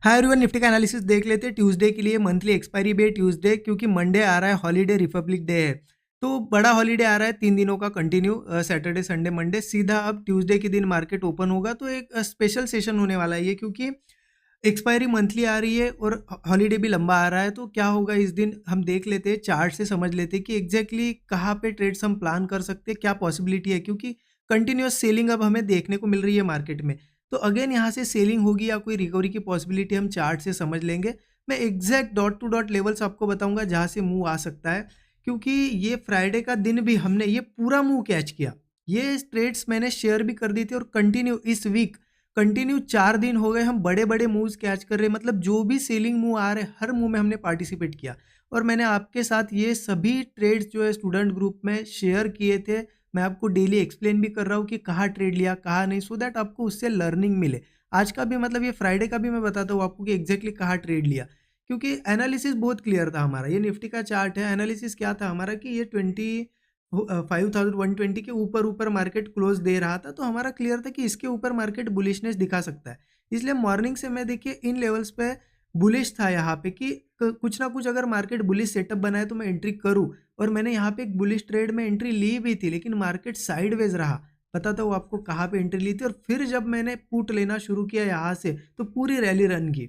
Hi everyone, Nifty का analysis देख लेते हैं ट्यूसडे के लिए। मंथली एक्सपायरी भी है ट्यूसडे, क्योंकि मंडे आ रहा है हॉलीडे, रिपब्लिक डे है। तो बड़ा हॉलीडे आ रहा है 3 दिनों का कंटिन्यू, सैटरडे संडे मंडे। सीधा अब ट्यूसडे के दिन मार्केट ओपन होगा, तो एक स्पेशल सेशन होने वाला है ये, क्योंकि एक्सपायरी मंथली आ रही है और हॉलीडे भी लंबा आ रहा है। तो क्या होगा इस दिन हम देख लेते हैं, चार्ट से समझ लेते हैं कि एग्जैक्टली कहाँ पे ट्रेड्स हम प्लान कर सकते हैं, क्या पॉसिबिलिटी है, क्योंकि कंटिन्यूअस सेलिंग अब हमें देखने को मिल रही है मार्केट में। तो अगेन यहाँ से सेलिंग होगी या कोई रिकवरी की पॉसिबिलिटी हम चार्ट से समझ लेंगे। मैं exact dot to dot levels आपको बताऊंगा जहाँ से मूव आ सकता है, क्योंकि ये फ्राइडे का दिन भी हमने ये पूरा मूव कैच किया। ये ट्रेड्स मैंने शेयर भी कर दी थी और कंटिन्यू इस वीक कंटिन्यू 4 दिन हो गए हम बड़े बड़े मूव्स कैच कर रहे हैं। मतलब जो भी सेलिंग मूव आ रहे हर मूव में हमने पार्टिसिपेट किया, और मैंने आपके साथ ये सभी ट्रेड्स जो है स्टूडेंट ग्रुप में शेयर किए थे। मैं आपको डेली एक्सप्लेन भी कर रहा हूँ कि कहाँ ट्रेड लिया कहाँ नहीं, सो दैट आपको उससे लर्निंग मिले। आज का भी मतलब ये फ्राइडे का भी मैं बताता हूँ आपको कि एग्जैक्टली कहाँ ट्रेड लिया, क्योंकि एनालिसिस बहुत क्लियर था हमारा। ये निफ्टी का चार्ट है, एनालिसिस क्या था हमारा कि ये 5120 के ऊपर ऊपर मार्केट क्लोज दे रहा था, तो हमारा क्लियर था कि इसके ऊपर मार्केट बुलिशनेस दिखा सकता है। इसलिए मॉर्निंग से मैं देखिए इन लेवल्स पे बुलिश था यहाँ पे कि कुछ ना कुछ अगर मार्केट बुलिश सेटअप बनाए तो मैं एंट्री करूँ। और मैंने यहाँ पे एक बुलिश ट्रेड में एंट्री ली भी थी, लेकिन मार्केट साइडवेज रहा। बताता हूँ आपको कहाँ पे एंट्री ली थी, और फिर जब मैंने पुट लेना शुरू किया यहाँ से तो पूरी रैली रन की।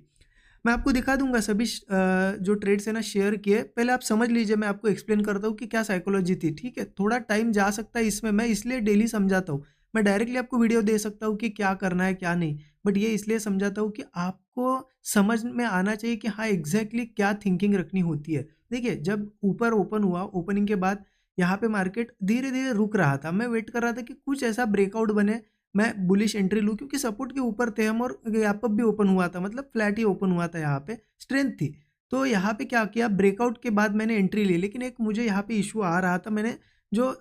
मैं आपको दिखा दूंगा सभी जो ट्रेड्स है ना शेयर किए। पहले आप समझ लीजिए, मैं आपको एक्सप्लेन करता हूँ कि क्या साइकोलॉजी थी। ठीक है, थोड़ा टाइम जा सकता है इसमें, मैं इसलिए डेली समझाता हूँ। मैं डायरेक्टली आपको वीडियो दे सकता हूँ कि क्या करना है क्या नहीं, बट ये इसलिए समझाता हूँ कि आपको समझ में आना चाहिए कि हाँ एग्जैक्टली क्या थिंकिंग रखनी होती है। देखिए, जब ऊपर ओपन हुआ, ओपनिंग के बाद यहाँ पे मार्केट धीरे धीरे रुक रहा था। मैं वेट कर रहा था कि कुछ ऐसा ब्रेकआउट बने, मैं बुलिश एंट्री लूँ, क्योंकि सपोर्ट के ऊपर थे हम और गैप अप भी ओपन हुआ था, मतलब फ्लैट ही ओपन हुआ था, यहाँ पे स्ट्रेंथ थी। तो यहाँ पे क्या किया, ब्रेकआउट के बाद मैंने एंट्री ली। लेकिन एक मुझे यहाँ पे इशू आ रहा था, मैंने जो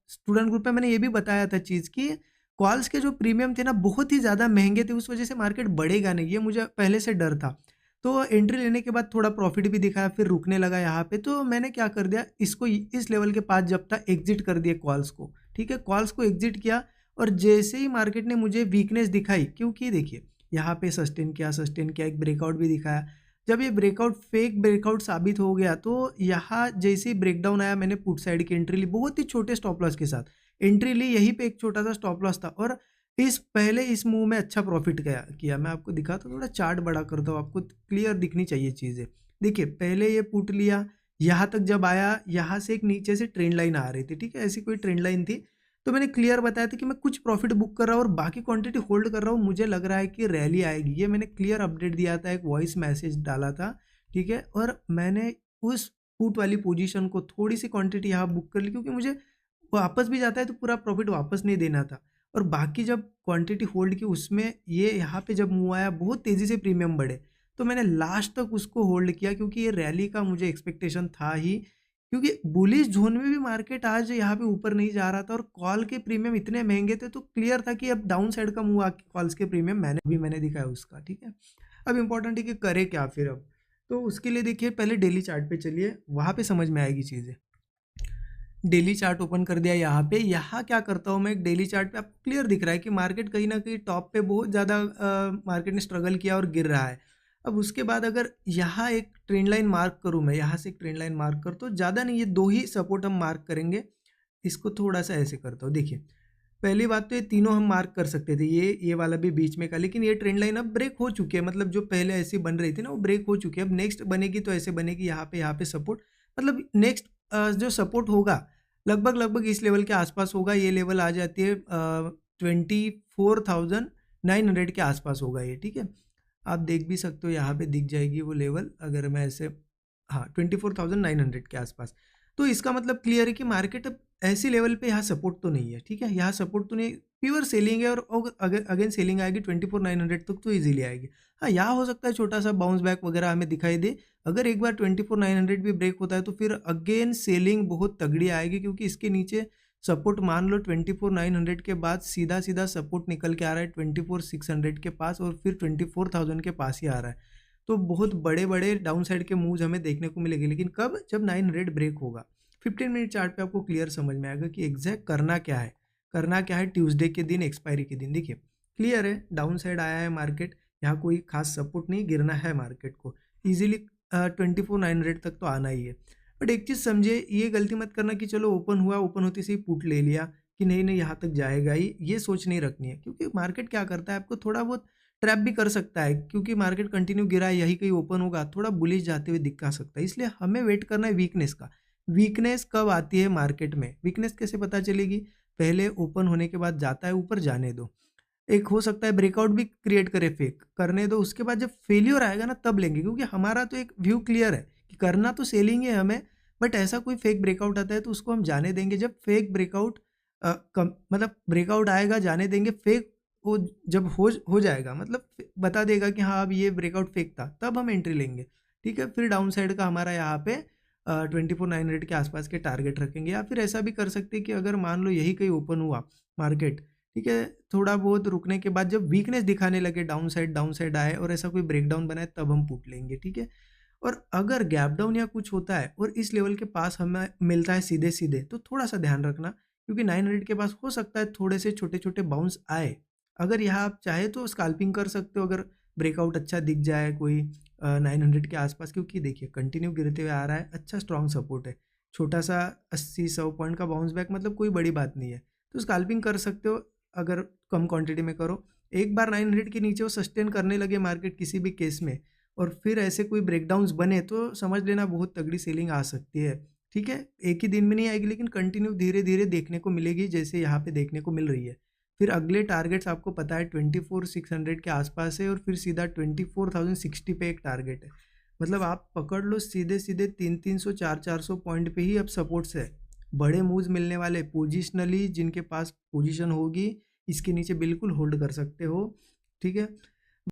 स्टूडेंट ग्रुप में मैंने ये भी बताया था चीज़ कि कॉल्स के जो प्रीमियम थे ना बहुत ही ज़्यादा महंगे थे, उस वजह से मार्केट बढ़ेगा नहीं, ये मुझे पहले से डर था। तो एंट्री लेने के बाद थोड़ा प्रॉफिट भी दिखाया, फिर रुकने लगा यहाँ पे। तो मैंने क्या कर दिया, इसको इस लेवल के पास जब तक एग्जिट कर दिए कॉल्स को। ठीक है, कॉल्स को एग्जिट किया, और जैसे ही मार्केट ने मुझे वीकनेस दिखाई, क्योंकि देखिए यहाँ पे सस्टेन किया, एक ब्रेकआउट भी दिखाया। जब ये ब्रेकआउट फेक ब्रेकआउट साबित हो गया, तो यहाँ जैसे ही ब्रेकडाउन आया, मैंने पुट साइड की एंट्री ली, बहुत ही छोटे स्टॉप लॉस के साथ एंट्री ली। यहीं पे एक छोटा सा स्टॉप लॉस था, और इस मूव में अच्छा प्रॉफिट किया। मैं आपको दिखाता हूँ, थोड़ा चार्ट बड़ा करता हूँ, आपको क्लियर दिखनी चाहिए चीज़ें। देखिए, पहले ये पुट लिया, यहाँ तक जब आया, यहाँ से एक नीचे से ट्रेंड लाइन आ रही थी। ठीक है, ऐसी कोई ट्रेंड लाइन थी। तो मैंने क्लियर बताया था कि मैं कुछ प्रॉफिट बुक कर रहा हूँ और बाकी क्वांटिटी होल्ड कर रहा हूँ, मुझे लग रहा है कि रैली आएगी। ये मैंने क्लियर अपडेट दिया था, एक वॉइस मैसेज डाला था। ठीक है, और मैंने उस पुट वाली पोजीशन को थोड़ी सी क्वांटिटी यहाँ बुक कर ली, क्योंकि मुझे वापस भी जाता है तो पूरा प्रॉफिट वापस नहीं देना था। और बाकी जब क्वांटिटी होल्ड की, उसमें ये यहाँ पे जब मूव आया, बहुत तेज़ी से प्रीमियम बढ़े, तो मैंने लास्ट तक उसको होल्ड किया, क्योंकि ये रैली का मुझे एक्सपेक्टेशन था ही। क्योंकि बुलिश जोन में भी मार्केट आज यहाँ पे ऊपर नहीं जा रहा था, और कॉल के प्रीमियम इतने महंगे थे, तो क्लियर था कि अब डाउन साइड का मूव आके कॉल्स के प्रीमियम मैंने दिखाया उसका। ठीक है, अब इंपॉर्टेंट है कि करे क्या फिर अब। तो उसके लिए देखिए, पहले डेली चार्ट पे चलिए, वहाँ पे समझ में आएगी चीज़ें। डेली चार्ट ओपन कर दिया यहाँ पे। यहाँ क्या करता हूँ मैं, एक डेली चार्ट पे आपको क्लियर दिख रहा है कि मार्केट कहीं ना कहीं टॉप पे बहुत ज़्यादा मार्केट ने स्ट्रगल किया और गिर रहा है। अब उसके बाद अगर यहाँ एक ट्रेंड लाइन मार्क करूँ, मैं यहाँ से एक ट्रेंड लाइन मार्क कर, तो ज़्यादा नहीं, ये दो ही सपोर्ट हम मार्क करेंगे। इसको थोड़ा सा ऐसे करता हूँ। देखिए, पहली बात तो ये तीनों हम मार्क कर सकते थे, ये वाला भी बीच में का, लेकिन ये ट्रेंड लाइन अब ब्रेक हो चुकी है। मतलब जो पहले ऐसी बन रही थी ना, वो ब्रेक हो चुकी है। अब नेक्स्ट बनेगी तो ऐसे बनेगी, यहाँ पे सपोर्ट, मतलब नेक्स्ट जो सपोर्ट होगा लगभग लगभग इस लेवल के आसपास होगा। ये लेवल आ जाती है 24,900 के आसपास होगा ये। ठीक है, आप देख भी सकते हो, यहाँ पे दिख जाएगी वो लेवल, अगर मैं ऐसे, हाँ 24,900 के आसपास। तो इसका मतलब क्लियर है कि मार्केट अब ऐसी लेवल पे यहाँ सपोर्ट तो नहीं है। ठीक है, यहाँ सपोर्ट तो नहीं, प्योर सेलिंग है, और अगेन सेलिंग आएगी 24,900 तक तो इजीली आएगी। हाँ, यहाँ हो सकता है छोटा सा बाउंस बैक वगैरह हमें दिखाई दे। अगर एक बार 24,900 भी ब्रेक होता है, तो फिर अगेन सेलिंग बहुत तगड़ी आएगी, क्योंकि इसके नीचे सपोर्ट मान लो 24,900 के बाद सीधा सीधा सपोर्ट निकल के आ रहा है 24,600 के पास, और फिर 24,000 के पास ही आ रहा है। तो बहुत बड़े बड़े डाउन साइड के मूव्स हमें देखने को मिलेंगे, लेकिन कब, जब 900 ब्रेक होगा। 15 मिनट चार्ट पे आपको क्लियर समझ में आएगा कि एग्जैक्ट करना क्या है। करना क्या है ट्यूसडे के दिन, एक्सपायरी के दिन। देखिए, क्लियर है, डाउन साइड आया है मार्केट, यहाँ कोई खास सपोर्ट नहीं, गिरना है मार्केट को ईजिली 24,900 तक तो आना ही है। बट एक चीज़ समझे, ये गलती मत करना कि चलो ओपन हुआ, ओपन होते से ही पुट ले लिया कि नहीं नहीं यहाँ तक जाएगा ही, ये सोच नहीं रखनी है। क्योंकि मार्केट क्या करता है, आपको थोड़ा बहुत ट्रैप भी कर सकता है, क्योंकि मार्केट कंटिन्यू गिरा है, यही कहीं ओपन होगा, थोड़ा बुलिश जाते हुए दिखा सकता है। इसलिए हमें वेट करना है वीकनेस का। वीकनेस कब आती है मार्केट में, वीकनेस कैसे पता चलेगी, पहले ओपन होने के बाद जाता है ऊपर, जाने दो, एक हो सकता है ब्रेकआउट भी क्रिएट करे, फेक करने दो, उसके बाद जब फेलियर आएगा ना तब लेंगे। क्योंकि हमारा तो एक व्यू क्लियर है कि करना तो सेलिंग है हमें, बट ऐसा कोई फेक ब्रेकआउट आता है तो उसको हम जाने देंगे। जब फेक ब्रेकआउट मतलब ब्रेकआउट आएगा जाने देंगे, फेक वो जब हो जाएगा, मतलब बता देगा कि हाँ अब ये ब्रेकआउट फेक था, तब हम एंट्री लेंगे। ठीक है, फिर डाउन साइड का हमारा यहाँ पे 24,900 के आसपास के टारगेट रखेंगे। या फिर ऐसा भी कर सकते हैं कि अगर मान लो यही कहीं ओपन हुआ मार्केट, ठीक है, थोड़ा बहुत रुकने के बाद जब वीकनेस दिखाने लगे, डाउन साइड आए और ऐसा कोई ब्रेकडाउन बनाए, तब हम पुट लेंगे। ठीक है, और अगर गैप डाउन या कुछ होता है और इस लेवल के पास हमें मिलता है सीधे सीधे, तो थोड़ा सा ध्यान रखना, क्योंकि 900 के पास हो सकता है थोड़े से छोटे छोटे बाउंस आए। अगर यहाँ आप चाहे तो स्काल्पिंग कर सकते हो, अगर ब्रेकआउट अच्छा दिख जाए कोई 900 के आसपास, क्योंकि देखिए कंटिन्यू गिरते हुए आ रहा है, अच्छा स्ट्रॉन्ग सपोर्ट है, छोटा सा 80-100 पॉइंट का बाउंस बैक, मतलब कोई बड़ी बात नहीं है, तो स्काल्पिंग कर सकते हो अगर कम क्वांटिटी में करो। एक बार 900 के नीचे वो सस्टेन करने लगे मार्केट किसी भी केस में, और फिर ऐसे कोई ब्रेकडाउन्स बने, तो समझ लेना बहुत तगड़ी सेलिंग आ सकती है। ठीक है, एक ही दिन में नहीं आएगी, लेकिन कंटिन्यू धीरे धीरे देखने को मिलेगी, जैसे यहाँ पे देखने को मिल रही है। फिर अगले टारगेट्स आपको पता है 24,600 के आसपास है, और फिर सीधा 24,060 पे एक टारगेट है। मतलब आप पकड़ लो सीधे सीधे 300-300 400-400 पॉइंट पे ही अब सपोर्ट्स है। बड़े मूव्स मिलने वाले पोजिशनली, जिनके पास पोजीशन होगी इसके नीचे बिल्कुल होल्ड कर सकते हो। ठीक है,